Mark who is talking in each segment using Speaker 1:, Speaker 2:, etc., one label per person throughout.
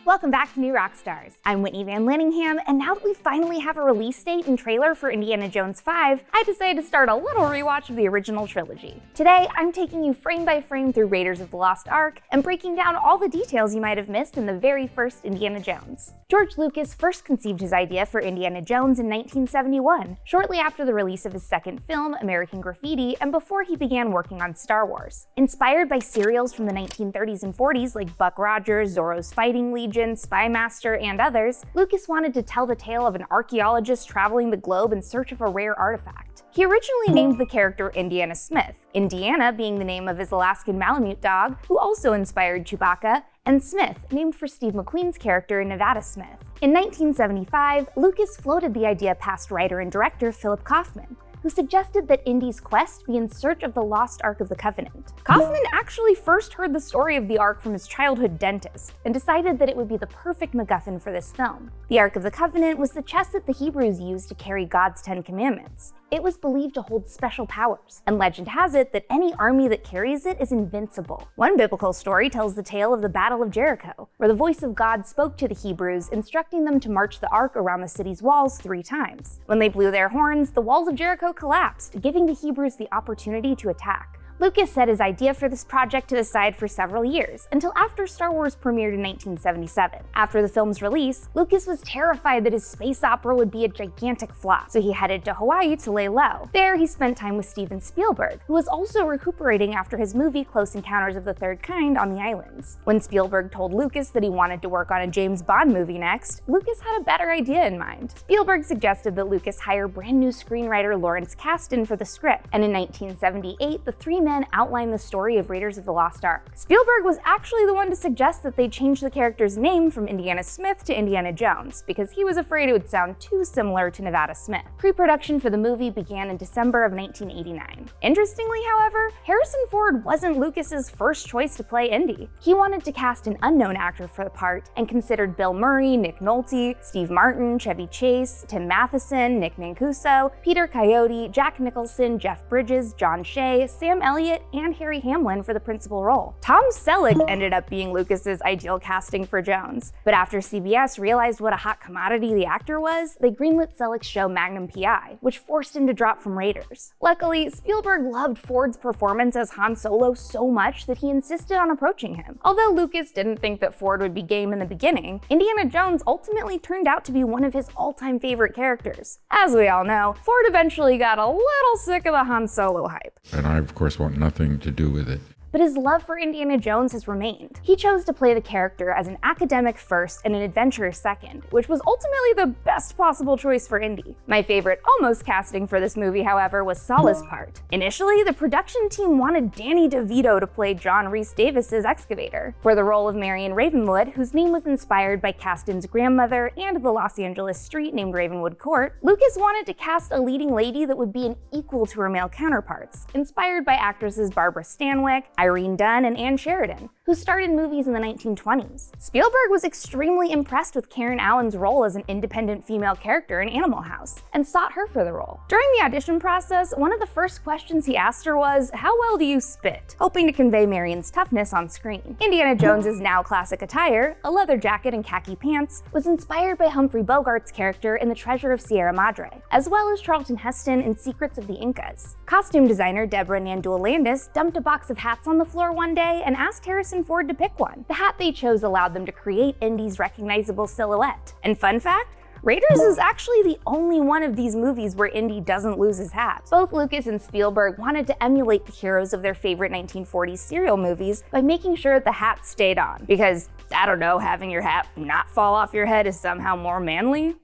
Speaker 1: Welcome back to New Rockstars. I'm Whitney Van Laningham, and now that we finally have a release date and trailer for Indiana Jones 5, I decided to start a little rewatch of the original trilogy. Today, I'm taking you frame by frame through Raiders of the Lost Ark and breaking down all the details you might have missed in the very first Indiana Jones. George Lucas first conceived his idea for Indiana Jones in 1971, shortly after the release of his second film, American Graffiti, and before he began working on Star Wars. Inspired by serials from the 1930s and 40s like Buck Rogers, Zorro's Fighting Legion, Spy Master, and others, Lucas wanted to tell the tale of an archaeologist traveling the globe in search of a rare artifact. He originally named the character Indiana Smith, Indiana being the name of his Alaskan Malamute dog, who also inspired Chewbacca, and Smith, named for Steve McQueen's character in Nevada Smith. In 1975, Lucas floated the idea past writer and director Philip Kaufman, who suggested that Indy's quest be in search of the lost Ark of the Covenant. Kaufman actually first heard the story of the Ark from his childhood dentist, and decided that it would be the perfect MacGuffin for this film. The Ark of the Covenant was the chest that the Hebrews used to carry God's 10 Commandments. It was believed to hold special powers, and legend has it that any army that carries it is invincible. One biblical story tells the tale of the Battle of Jericho, where the voice of God spoke to the Hebrews, instructing them to march the Ark around the city's walls 3 times. When they blew their horns, the walls of Jericho collapsed, giving the Hebrews the opportunity to attack. Lucas set his idea for this project to the side for several years, until after Star Wars premiered in 1977. After the film's release, Lucas was terrified that his space opera would be a gigantic flop, so he headed to Hawaii to lay low. There, he spent time with Steven Spielberg, who was also recuperating after his movie Close Encounters of the Third Kind on the islands. When Spielberg told Lucas that he wanted to work on a James Bond movie next, Lucas had a better idea in mind. Spielberg suggested that Lucas hire brand new screenwriter Lawrence Kasdan for the script, and in 1978, the 3 men outlined the story of Raiders of the Lost Ark. Spielberg was actually the one to suggest that they change the character's name from Indiana Smith to Indiana Jones, because he was afraid it would sound too similar to Nevada Smith. Pre-production for the movie began in December of 1989. Interestingly, however, Harrison Ford wasn't Lucas's first choice to play Indy. He wanted to cast an unknown actor for the part, and considered Bill Murray, Nick Nolte, Steve Martin, Chevy Chase, Tim Matheson, Nick Mancuso, Peter Coyote, Jack Nicholson, Jeff Bridges, John Shea, Sam Elliott, and Harry Hamlin for the principal role. Tom Selleck ended up being Lucas's ideal casting for Jones, but after CBS realized what a hot commodity the actor was, they greenlit Selleck's show Magnum P.I., which forced him to drop from Raiders. Luckily, Spielberg loved Ford's performance as Han Solo so much that he insisted on approaching him. Although Lucas didn't think that Ford would be game in the beginning, Indiana Jones ultimately turned out to be one of his all-time favorite characters. As we all know, Ford eventually got a little sick of the Han Solo hype.
Speaker 2: And I, of course, want nothing to do with it.
Speaker 1: But his love for Indiana Jones has remained. He chose to play the character as an academic first and an adventurer second, which was ultimately the best possible choice for Indy. My favorite almost casting for this movie, however, was Salah's part. Initially, the production team wanted Danny DeVito to play John Rhys-Davies' excavator. For the role of Marion Ravenwood, whose name was inspired by Kasdan's grandmother and the Los Angeles street named Ravenwood Court, Lucas wanted to cast a leading lady that would be an equal to her male counterparts, inspired by actresses Barbara Stanwyck, Irene Dunne, and Ann Sheridan, who starred in movies in the 1920s. Spielberg was extremely impressed with Karen Allen's role as an independent female character in Animal House, and sought her for the role. During the audition process, one of the first questions he asked her was, "How well do you spit?" hoping to convey Marion's toughness on screen. Indiana Jones's now classic attire, a leather jacket and khaki pants, was inspired by Humphrey Bogart's character in The Treasure of Sierra Madre, as well as Charlton Heston in Secrets of the Incas. Costume designer Deborah Nandula-Landis dumped a box of hats on the floor one day and asked Harrison Ford to pick one. The hat they chose allowed them to create Indy's recognizable silhouette. And fun fact, Raiders is actually the only one of these movies where Indy doesn't lose his hat. Both Lucas and Spielberg wanted to emulate the heroes of their favorite 1940s serial movies by making sure the hat stayed on, because, I don't know, having your hat not fall off your head is somehow more manly?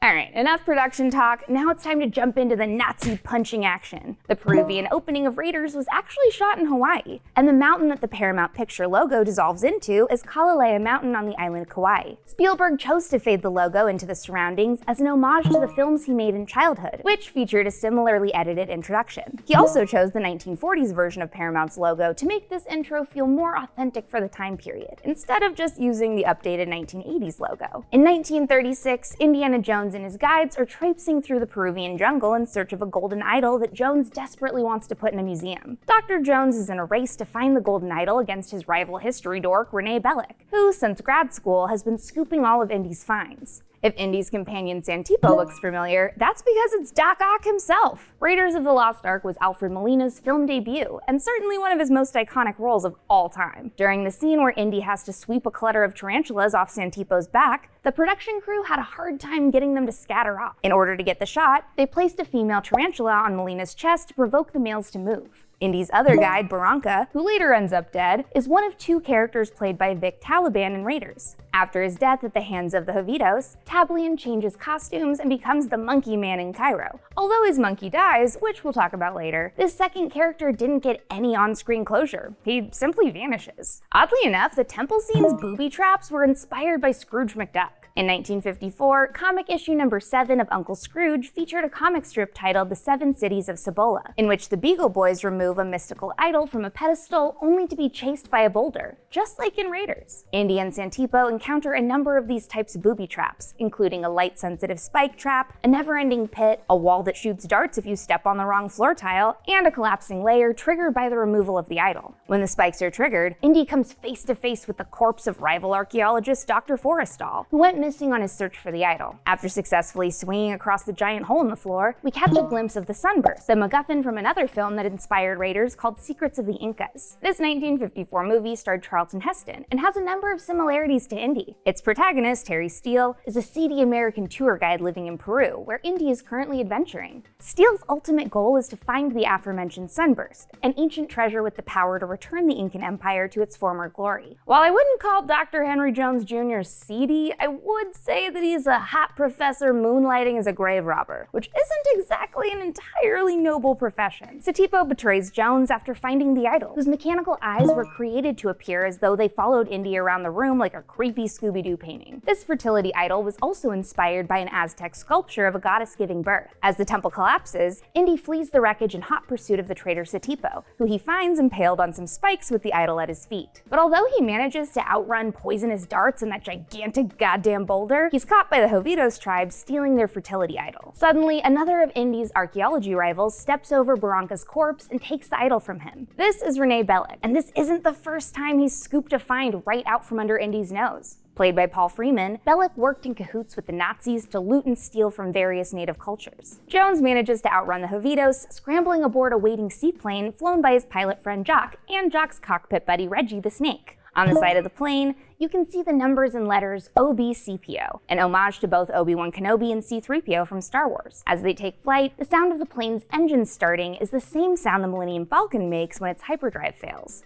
Speaker 1: Alright, enough production talk, now it's time to jump into the Nazi punching action. The Peruvian opening of Raiders was actually shot in Hawaii, and the mountain that the Paramount Picture logo dissolves into is Kalalea Mountain on the island Kauai. Spielberg chose to fade the logo into the surroundings as an homage to the films he made in childhood, which featured a similarly edited introduction. He also chose the 1940s version of Paramount's logo to make this intro feel more authentic for the time period, instead of just using the updated 1980s logo. In 1936, Indiana Indiana Jones and his guides are traipsing through the Peruvian jungle in search of a golden idol that Jones desperately wants to put in a museum. Dr. Jones is in a race to find the golden idol against his rival history dork Renee Bellick, who, since grad school, has been scooping all of Indy's finds. If Indy's companion Santipo looks familiar, that's because it's Doc Ock himself. Raiders of the Lost Ark was Alfred Molina's film debut, and certainly one of his most iconic roles of all time. During the scene where Indy has to sweep a clutter of tarantulas off Santipo's back, the production crew had a hard time getting them to scatter off. In order to get the shot, they placed a female tarantula on Molina's chest to provoke the males to move. Indy's other guide, Barranca, who later ends up dead, is one of two characters played by Vic Taliban in Raiders. After his death at the hands of the Javitos, Taliban changes costumes and becomes the Monkey Man in Cairo. Although his monkey dies, which we'll talk about later, this second character didn't get any on-screen closure. He simply vanishes. Oddly enough, the temple scene's booby traps were inspired by Scrooge McDuck. In 1954, comic issue number 7 of Uncle Scrooge featured a comic strip titled The Seven Cities of Cibola, in which the Beagle Boys remove a mystical idol from a pedestal only to be chased by a boulder, just like in Raiders. Indy and Santipo encounter a number of these types of booby traps, including a light-sensitive spike trap, a never-ending pit, a wall that shoots darts if you step on the wrong floor tile, and a collapsing layer triggered by the removal of the idol. When the spikes are triggered, Indy comes face-to-face with the corpse of rival archaeologist Dr. Forrestal, who went missing on his search for the idol. After successfully swinging across the giant hole in the floor, we catch a glimpse of the Sunburst, the MacGuffin from another film that inspired Raiders called Secrets of the Incas. This 1954 movie starred Charlton Heston and has a number of similarities to Indy. Its protagonist, Terry Steele, is a seedy American tour guide living in Peru, where Indy is currently adventuring. Steele's ultimate goal is to find the aforementioned Sunburst, an ancient treasure with the power to return the Incan Empire to its former glory. While I wouldn't call Dr. Henry Jones Jr. seedy, I would say that he's a hot professor moonlighting as a grave robber, which isn't exactly an entirely noble profession. Santipo betrays Jones after finding the idol, whose mechanical eyes were created to appear as though they followed Indy around the room like a creepy Scooby-Doo painting. This fertility idol was also inspired by an Aztec sculpture of a goddess giving birth. As the temple collapses, Indy flees the wreckage in hot pursuit of the traitor Santipo, who he finds impaled on some spikes with the idol at his feet. But although he manages to outrun poisonous darts and that gigantic goddamn boulder, he's caught by the Javitos tribe stealing their fertility idol. Suddenly, another of Indy's archaeology rivals steps over Barranca's corpse and takes the idol from him. This is Renee Bellick, and this isn't the first time he's scooped a find right out from under Indy's nose. Played by Paul Freeman, Bellick worked in cahoots with the Nazis to loot and steal from various native cultures. Jones manages to outrun the Javitos, scrambling aboard a waiting seaplane flown by his pilot friend Jock and Jock's cockpit buddy Reggie the Snake. On the side of the plane, you can see the numbers and letters OB-CPO, an homage to both Obi-Wan Kenobi and C-3PO from Star Wars. As they take flight, the sound of the plane's engine starting is the same sound the Millennium Falcon makes when its hyperdrive fails.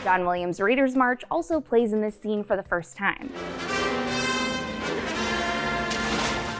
Speaker 1: John Williams' Raiders March also plays in this scene for the first time.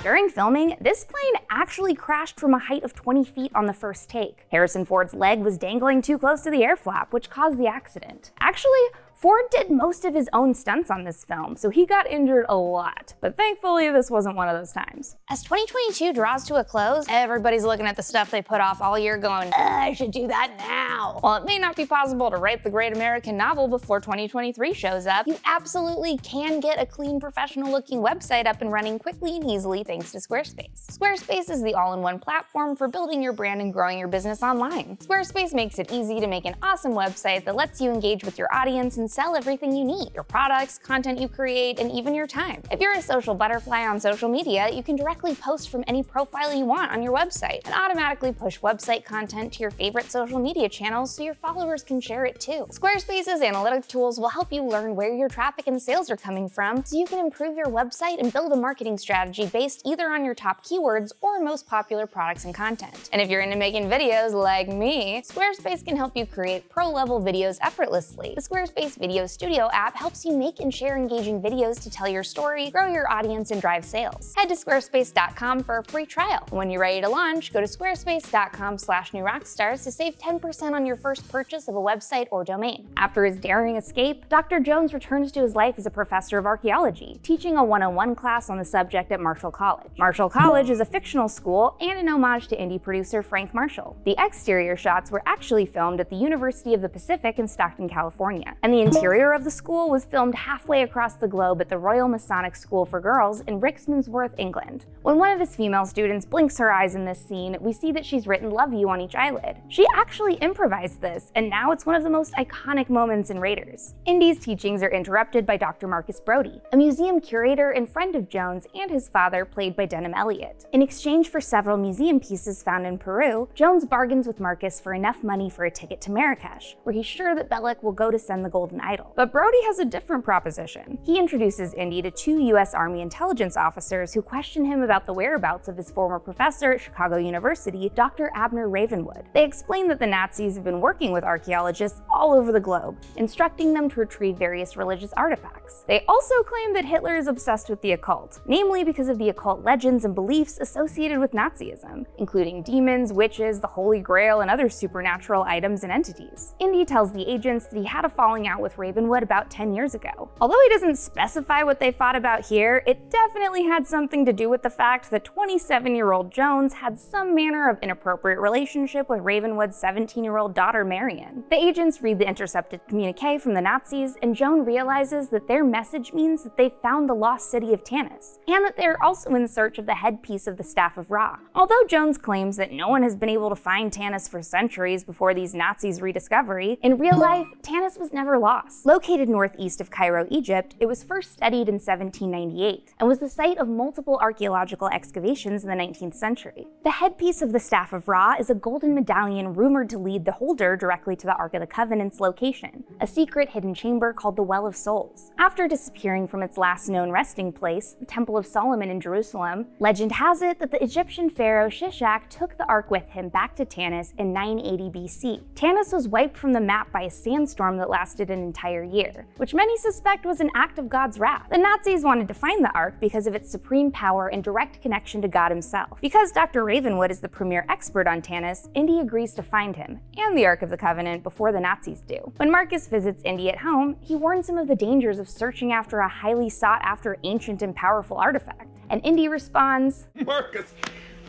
Speaker 1: During filming, this plane actually crashed from a height of 20 feet on the first take. Harrison Ford's leg was dangling too close to the air flap, which caused the accident. Actually, Ford did most of his own stunts on this film, so he got injured a lot. But thankfully, this wasn't one of those times. As 2022 draws to a close, everybody's looking at the stuff they put off all year going, I should do that now. While it may not be possible to write the great American novel before 2023 shows up, you absolutely can get a clean, professional-looking website up and running quickly and easily thanks to Squarespace. Squarespace is the all-in-one platform for building your brand and growing your business online. Squarespace makes it easy to make an awesome website that lets you engage with your audience and sell everything you need, your products, content you create, and even your time. If you're a social butterfly on social media, you can directly post from any profile you want on your website and automatically push website content to your favorite social media channels so your followers can share it too. Squarespace's analytic tools will help you learn where your traffic and sales are coming from so you can improve your website and build a marketing strategy based either on your top keywords or most popular products and content. And if you're into making videos like me, Squarespace can help you create pro-level videos effortlessly. The Squarespace Video Studio app helps you make and share engaging videos to tell your story, grow your audience, and drive sales. Head to squarespace.com for a free trial. When you're ready to launch, go to squarespace.com/newrockstars to save 10% on your first purchase of a website or domain. After his daring escape, Dr. Jones returns to his life as a professor of archaeology, teaching a 101 class on the subject at Marshall College. Marshall College is a fictional school and an homage to indie producer Frank Marshall. The exterior shots were actually filmed at the University of the Pacific in Stockton, California, and the interior of the school was filmed halfway across the globe at the Royal Masonic School for Girls in Rickmansworth, England. When one of his female students blinks her eyes in this scene, we see that she's written "Love You" on each eyelid. She actually improvised this, and now it's one of the most iconic moments in Raiders. Indy's teachings are interrupted by Dr. Marcus Brody, a museum curator and friend of Jones and his father, played by Denham Elliott. In exchange for several museum pieces found in Peru, Jones bargains with Marcus for enough money for a ticket to Marrakesh, where he's sure that Bellick will go to send the golden idol. But Brody has a different proposition. He introduces Indy to two U.S. Army intelligence officers who question him about the whereabouts of his former professor at Chicago University, Dr. Abner Ravenwood. They explain that the Nazis have been working with archaeologists all over the globe, instructing them to retrieve various religious artifacts. They also claim that Hitler is obsessed with the occult, namely because of the occult legends and beliefs associated with Nazism, including demons, witches, the Holy Grail, and other supernatural items and entities. Indy tells the agents that he had a falling out with Ravenwood about 10 years ago. Although he doesn't specify what they fought about here, it definitely had something to do with the fact that 27-year-old Jones had some manner of inappropriate relationship with Ravenwood's 17-year-old daughter Marion. The agents read the intercepted communique from the Nazis, and Joan realizes that their message means that they found the lost city of Tanis, and that they're also in search of the headpiece of the Staff of Ra. Although Jones claims that no one has been able to find Tanis for centuries before these Nazis' rediscovery, in real life, Tanis was never lost. Located northeast of Cairo, Egypt, it was first studied in 1798, and was the site of multiple archaeological excavations in the 19th century. The headpiece of the Staff of Ra is a golden medallion rumored to lead the holder directly to the Ark of the Covenant's location, a secret hidden chamber called the Well of Souls. After disappearing from its last known resting place, the Temple of Solomon in Jerusalem, legend has it that the Egyptian pharaoh Shishak took the Ark with him back to Tanis in 980 BC. Tanis was wiped from the map by a sandstorm that lasted an entire year, which many suspect was an act of God's wrath. The Nazis wanted to find the Ark because of its supreme power and direct connection to God himself. Because Dr. Ravenwood is the premier expert on Tanis, Indy agrees to find him, and the Ark of the Covenant, before the Nazis do. When Marcus visits Indy at home, he warns him of the dangers of searching after a highly sought-after ancient and powerful artifact, and Indy responds,
Speaker 3: "Marcus,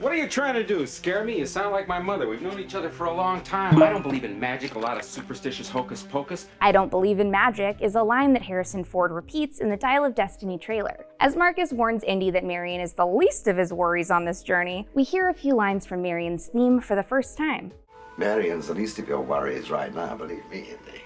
Speaker 3: what are you trying to do? Scare me? You sound like my mother. We've known each other for a long time. I don't believe in magic, a lot of superstitious hocus pocus."
Speaker 1: "I don't believe in magic" is a line that Harrison Ford repeats in the Dial of Destiny trailer. As Marcus warns Indy that Marion is the least of his worries on this journey, we hear a few lines from Marion's theme for the first time.
Speaker 4: "Marion's the least of your worries right now, believe me, Indy."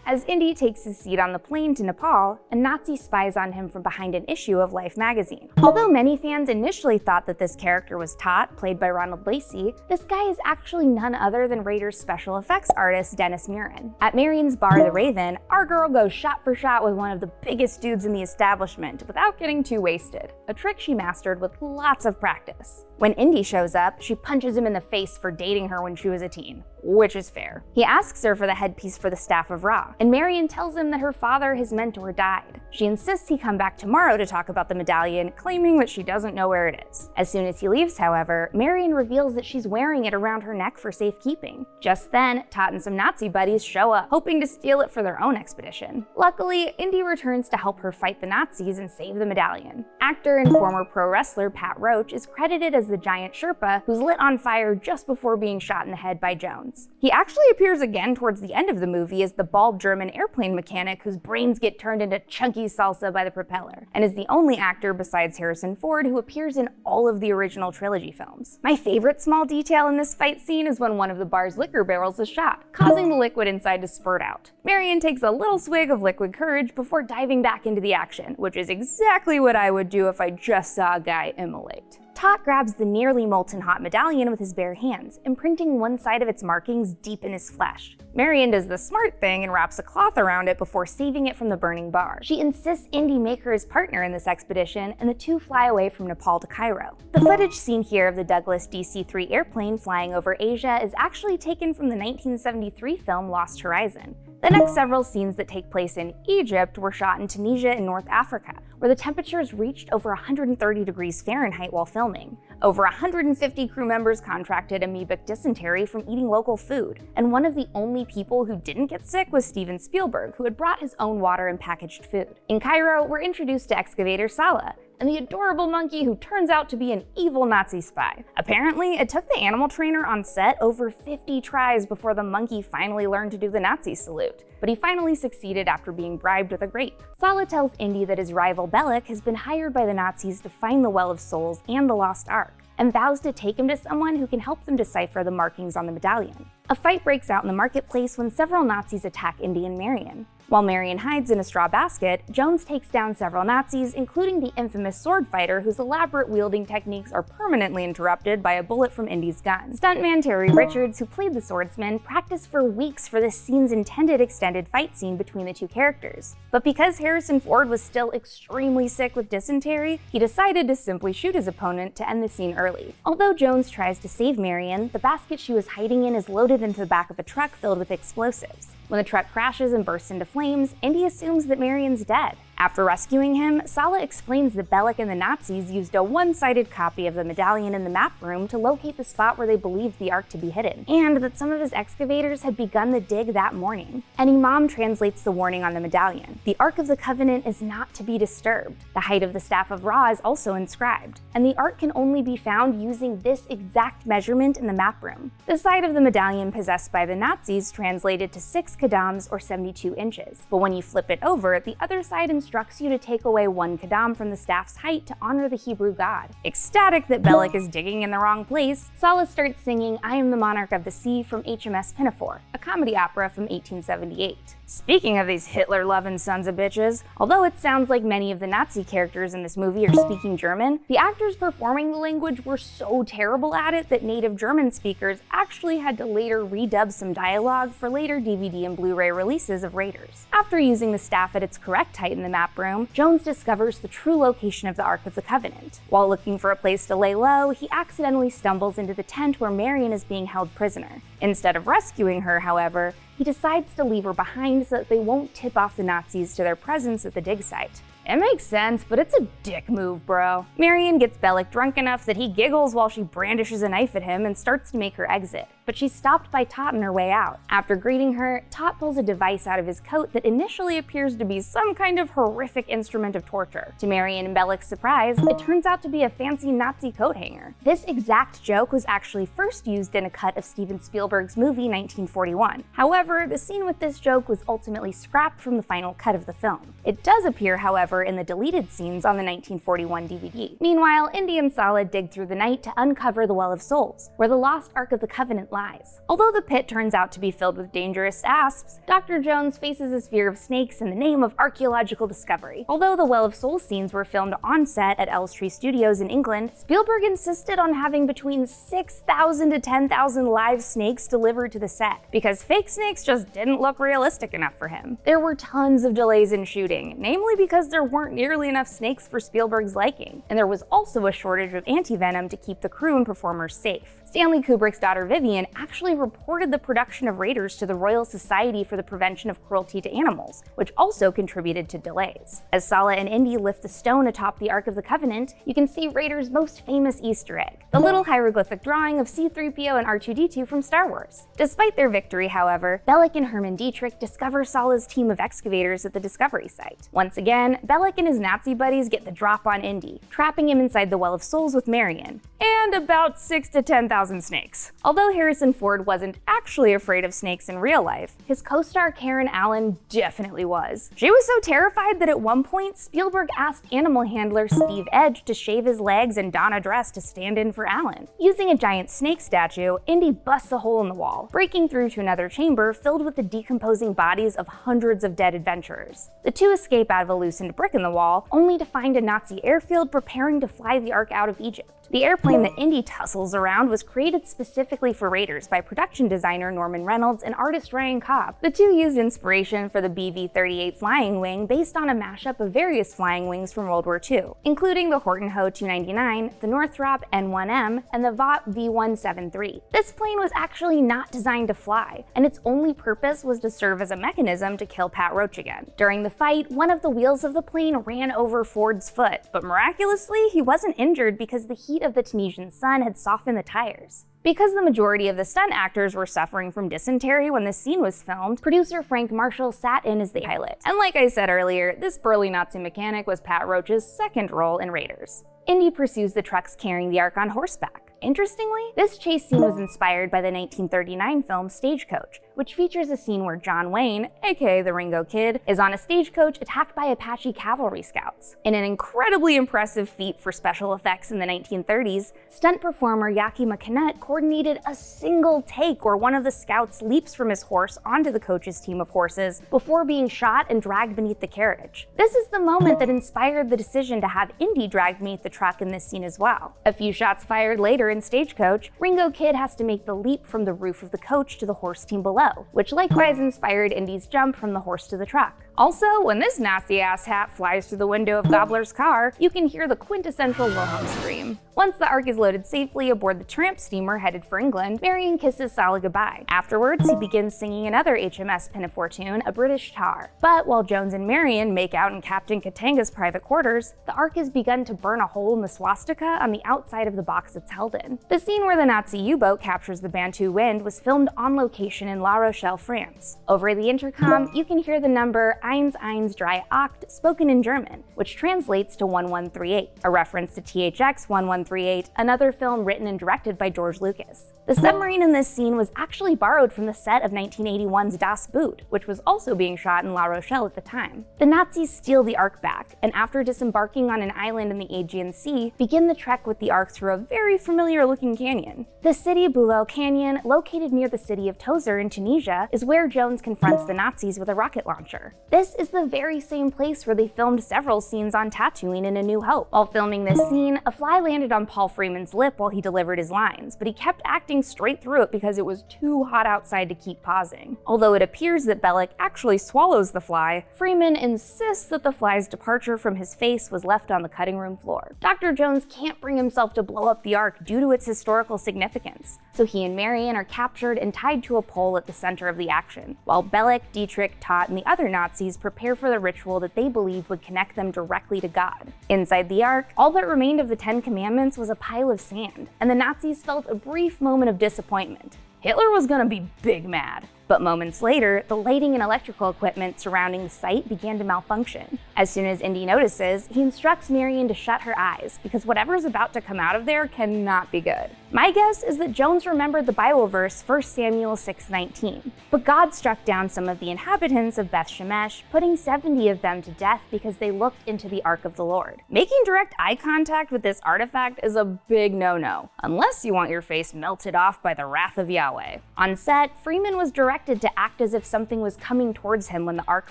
Speaker 1: As Indy takes his seat on the plane to Nepal, a Nazi spies on him from behind an issue of Life magazine. Although many fans initially thought that this character was Tot, played by Ronald Lacey, this guy is actually none other than Raiders special effects artist Dennis Muren. At Marion's bar, The Raven, our girl goes shot for shot with one of the biggest dudes in the establishment without getting too wasted, a trick she mastered with lots of practice. When Indy shows up, she punches him in the face for dating her when she was a teen, which is fair. He asks her for the headpiece for the Staff of Ra, and Marion tells him that her father, his mentor, died. She insists he come back tomorrow to talk about the medallion, claiming that she doesn't know where it is. As soon as he leaves, however, Marion reveals that she's wearing it around her neck for safekeeping. Just then, Tot and some Nazi buddies show up, hoping to steal it for their own expedition. Luckily, Indy returns to help her fight the Nazis and save the medallion. Actor and former pro wrestler Pat Roach is credited as the giant Sherpa who's lit on fire just before being shot in the head by Jones. He actually appears again towards the end of the movie as the bald German airplane mechanic whose brains get turned into chunky salsa by the propeller, and is the only actor besides Harrison Ford who appears in all of the original trilogy films. My favorite small detail in this fight scene is when one of the bar's liquor barrels is shot, causing the liquid inside to spurt out. Marion takes a little swig of liquid courage before diving back into the action, which is exactly what I would do if I just saw a guy immolate. Tot grabs the nearly molten hot medallion with his bare hands, imprinting one side of its markings deep in his flesh. Marion does the smart thing and wraps a cloth around it before saving it from the burning bar. She insists Indy make her his partner in this expedition, and the two fly away from Nepal to Cairo. The footage seen here of the Douglas DC-3 airplane flying over Asia is actually taken from the 1973 film Lost Horizon. The next several scenes that take place in Egypt were shot in Tunisia and North Africa, where the temperatures reached over 130 degrees Fahrenheit while filming. Over 150 crew members contracted amoebic dysentery from eating local food, and one of the only people who didn't get sick was Steven Spielberg, who had brought his own water and packaged food. In Cairo, we're introduced to excavator Salah, and the adorable monkey who turns out to be an evil Nazi spy. Apparently, it took the animal trainer on set over 50 tries before the monkey finally learned to do the Nazi salute, but he finally succeeded after being bribed with a grape. Sallah tells Indy that his rival Bellick has been hired by the Nazis to find the Well of Souls and the Lost Ark, and vows to take him to someone who can help them decipher the markings on the medallion. A fight breaks out in the marketplace when several Nazis attack Indy and Marion. While Marion hides in a straw basket, Jones takes down several Nazis, including the infamous sword fighter whose elaborate wielding techniques are permanently interrupted by a bullet from Indy's gun. Stuntman Terry Richards, who played the swordsman, practiced for weeks for this scene's intended extended fight scene between the two characters. But because Harrison Ford was still extremely sick with dysentery, he decided to simply shoot his opponent to end the scene early. Although Jones tries to save Marion, the basket she was hiding in is loaded into the back of a truck filled with explosives. When the truck crashes and bursts into flames, Indy assumes that Marion's dead. After rescuing him, Sallah explains that Bellick and the Nazis used a one-sided copy of the medallion in the map room to locate the spot where they believed the Ark to be hidden, and that some of his excavators had begun the dig that morning. An imam translates the warning on the medallion. The Ark of the Covenant is not to be disturbed. The height of the Staff of Ra is also inscribed, and the Ark can only be found using this exact measurement in the map room. The side of the medallion possessed by the Nazis translated to 6 qadams or 72 inches, but when you flip it over, the other side instructs you to take away 1 qadam from the staff's height to honor the Hebrew god. Ecstatic that Bellick is digging in the wrong place, Sallah starts singing I Am the Monarch of the Sea from HMS Pinafore, a comedy opera from 1878. Speaking of these Hitler-loving sons of bitches, although it sounds like many of the Nazi characters in this movie are speaking German, the actors performing the language were so terrible at it that native German speakers actually had to later redub some dialogue for later DVD and Blu-ray releases of Raiders. After using the staff at its correct height in the map room, Jones discovers the true location of the Ark of the Covenant. While looking for a place to lay low, he accidentally stumbles into the tent where Marion is being held prisoner. Instead of rescuing her, however, he decides to leave her behind so that they won't tip off the Nazis to their presence at the dig site. It makes sense, but it's a dick move, bro. Marion gets Bellick drunk enough that he giggles while she brandishes a knife at him and starts to make her exit, but she's stopped by Tot on her way out. After greeting her, Tot pulls a device out of his coat that initially appears to be some kind of horrific instrument of torture. To Marion and Bellick's surprise, it turns out to be a fancy Nazi coat hanger. This exact joke was actually first used in a cut of Steven Spielberg's movie 1941. However, the scene with this joke was ultimately scrapped from the final cut of the film. It does appear, however, in the deleted scenes on the 1941 DVD. Meanwhile, Indy and Sallah dig through the night to uncover the Well of Souls, where the lost Ark of the Covenant lies. Although the pit turns out to be filled with dangerous asps, Dr. Jones faces his fear of snakes in the name of archaeological discovery. Although the Well of Souls scenes were filmed on set at Elstree Studios in England, Spielberg insisted on having between 6,000 to 10,000 live snakes delivered to the set, because fake snakes just didn't look realistic enough for him. There were tons of delays in shooting, namely because there weren't nearly enough snakes for Spielberg's liking, and there was also a shortage of anti-venom to keep the crew and performers safe. Stanley Kubrick's daughter Vivian actually reported the production of Raiders to the Royal Society for the Prevention of Cruelty to Animals, which also contributed to delays. As Sallah and Indy lift the stone atop the Ark of the Covenant, you can see Raiders' most famous Easter egg, the little hieroglyphic drawing of C-3PO and R2-D2 from Star Wars. Despite their victory, however, Bellick and Herman Dietrich discover Sallah's team of excavators at the Discovery site. Once again, Bellick and his Nazi buddies get the drop on Indy, trapping him inside the Well of Souls with Marion, and about 6,000 to 10,000 snakes. Although Harrison Ford wasn't actually afraid of snakes in real life, his co-star Karen Allen definitely was. She was so terrified that at one point, Spielberg asked animal handler Steve Edge to shave his legs and don a dress to stand in for Allen. Using a giant snake statue, Indy busts a hole in the wall, breaking through to another chamber filled with the decomposing bodies of hundreds of dead adventurers. The two escape out of a loosened brick in the wall, only to find a Nazi airfield preparing to fly the Ark out of Egypt. The airplane that Indy tussles around was created specifically for Raiders by production designer Norman Reynolds and artist Ryan Cobb. The two used inspiration for the BV-38 flying wing based on a mashup of various flying wings from World War II, including the Horton Ho 299, the Northrop N1M, and the Vought V173. This plane was actually not designed to fly, and its only purpose was to serve as a mechanism to kill Pat Roach again. During the fight, one of the wheels of the plane ran over Ford's foot, but miraculously, he wasn't injured because the heel heat of the Tunisian sun had softened the tires. Because the majority of the stunt actors were suffering from dysentery when this scene was filmed, producer Frank Marshall sat in as the pilot. And like I said earlier, this burly Nazi mechanic was Pat Roach's second role in Raiders. Indy pursues the trucks carrying the Ark on horseback. Interestingly, this chase scene was inspired by the 1939 film Stagecoach, which features a scene where John Wayne, aka the Ringo Kid, is on a stagecoach attacked by Apache cavalry scouts. In an incredibly impressive feat for special effects in the 1930s, stunt performer Yakima Canet coordinated a single take where one of the scouts leaps from his horse onto the coach's team of horses before being shot and dragged beneath the carriage. This is the moment that inspired the decision to have Indy dragged beneath the truck in this scene as well. A few shots fired later in Stagecoach, Ringo Kid has to make the leap from the roof of the coach to the horse team below, which likewise inspired Indy's jump from the horse to the truck. Also, when this Nazi-ass hat flies through the window of Gobbler's car, you can hear the quintessential Wilhelm scream. Once the Ark is loaded safely aboard the tramp steamer headed for England, Marion kisses Sallah goodbye. Afterwards, he begins singing another HMS Pinafore tune, a British tar. But while Jones and Marion make out in Captain Katanga's private quarters, the Ark has begun to burn a hole in the swastika on the outside of the box it's held in. The scene where the Nazi U-boat captures the Bantu Wind was filmed on location in La Rochelle, France. Over the intercom, you can hear the number 1138 spoken in German, which translates to 1138, a reference to THX 1138, another film written and directed by George Lucas. The submarine in this scene was actually borrowed from the set of 1981's Das Boot, which was also being shot in La Rochelle at the time. The Nazis steal the Ark back, and after disembarking on an island in the Aegean Sea, begin the trek with the Ark through a very familiar-looking canyon. The Sidi Boulou Canyon, located near the city of Tozeur in Tunisia, is where Jones confronts the Nazis with a rocket launcher. This is the very same place where they filmed several scenes on Tatooine in A New Hope. While filming this scene, a fly landed on Paul Freeman's lip while he delivered his lines, but he kept acting straight through it because it was too hot outside to keep pausing. Although it appears that Bellick actually swallows the fly, Freeman insists that the fly's departure from his face was left on the cutting room floor. Dr. Jones can't bring himself to blow up the Ark due to its historical significance, so he and Marion are captured and tied to a pole at the center of the action, while Bellick, Dietrich, Todt, and the other Nazis prepare for the ritual that they believed would connect them directly to God. Inside the Ark, all that remained of the 10 Commandments was a pile of sand, and the Nazis felt a brief moment of disappointment. Hitler was gonna be big mad. But moments later, the lighting and electrical equipment surrounding the site began to malfunction. As soon as Indy notices, he instructs Marion to shut her eyes, because whatever's about to come out of there cannot be good. My guess is that Jones remembered the Bible verse 1 Samuel 6:19. But God struck down some of the inhabitants of Beth Shemesh, putting 70 of them to death because they looked into the Ark of the Lord. Making direct eye contact with this artifact is a big no-no, unless you want your face melted off by the wrath of Yahweh. On set, Freeman was directed to act as if something was coming towards him when the Ark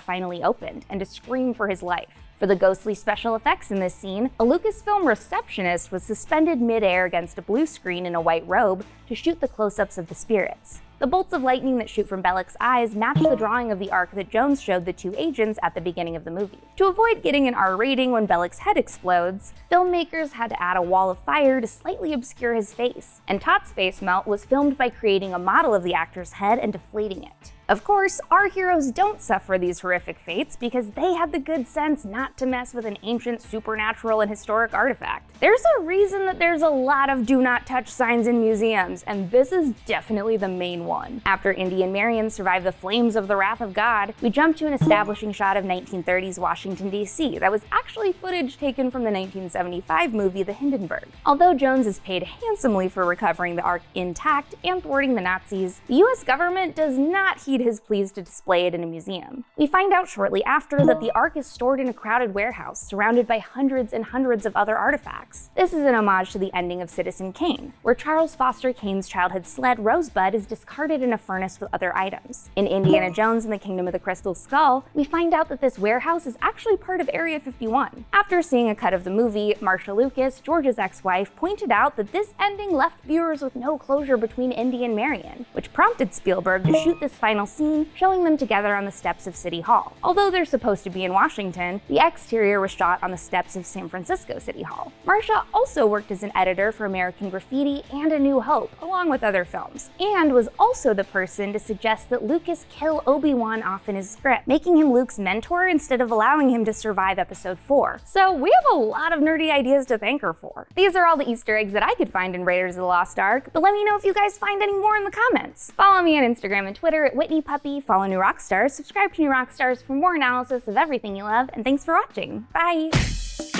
Speaker 1: finally opened, and to scream for his life. For the ghostly special effects in this scene, a Lucasfilm receptionist was suspended mid-air against a blue screen in a white robe to shoot the close-ups of the spirits. The bolts of lightning that shoot from Bellick's eyes match the drawing of the Ark that Jones showed the two agents at the beginning of the movie. To avoid getting an R rating when Bellick's head explodes, filmmakers had to add a wall of fire to slightly obscure his face, and Todt's face melt was filmed by creating a model of the actor's head and deflating it. Of course, our heroes don't suffer these horrific fates because they had the good sense not to mess with an ancient, supernatural, and historic artifact. There's a reason that there's a lot of do not touch signs in museums, and this is definitely the main one. After Indy and Marion survive the flames of the wrath of God, we jump to an establishing shot of 1930s Washington, D.C. that was actually footage taken from the 1975 movie The Hindenburg. Although Jones is paid handsomely for recovering the Ark intact and thwarting the Nazis, the US government does not heed his pleas to display it in a museum. We find out shortly after that the Ark is stored in a crowded warehouse surrounded by hundreds and hundreds of other artifacts. This is an homage to the ending of Citizen Kane, where Charles Foster Kane's childhood sled Rosebud is discarded in a furnace with other items. In Indiana Jones and the Kingdom of the Crystal Skull, we find out that this warehouse is actually part of Area 51. After seeing a cut of the movie, Marsha Lucas, George's ex-wife, pointed out that this ending left viewers with no closure between Indy and Marion, which prompted Spielberg to shoot this final scene showing them together on the steps of City Hall. Although they're supposed to be in Washington, the exterior was shot on the steps of San Francisco City Hall. Marcia also worked as an editor for American Graffiti and A New Hope, along with other films, and was also the person to suggest that Lucas kill Obi-Wan off in his script, making him Luke's mentor instead of allowing him to survive Episode 4. So we have a lot of nerdy ideas to thank her for. These are all the Easter eggs that I could find in Raiders of the Lost Ark, but let me know if you guys find any more in the comments. Follow me on Instagram and Twitter at WhitneyPuppy, follow New Rockstars, subscribe to New Rockstars for more analysis of everything you love, and thanks for watching. Bye!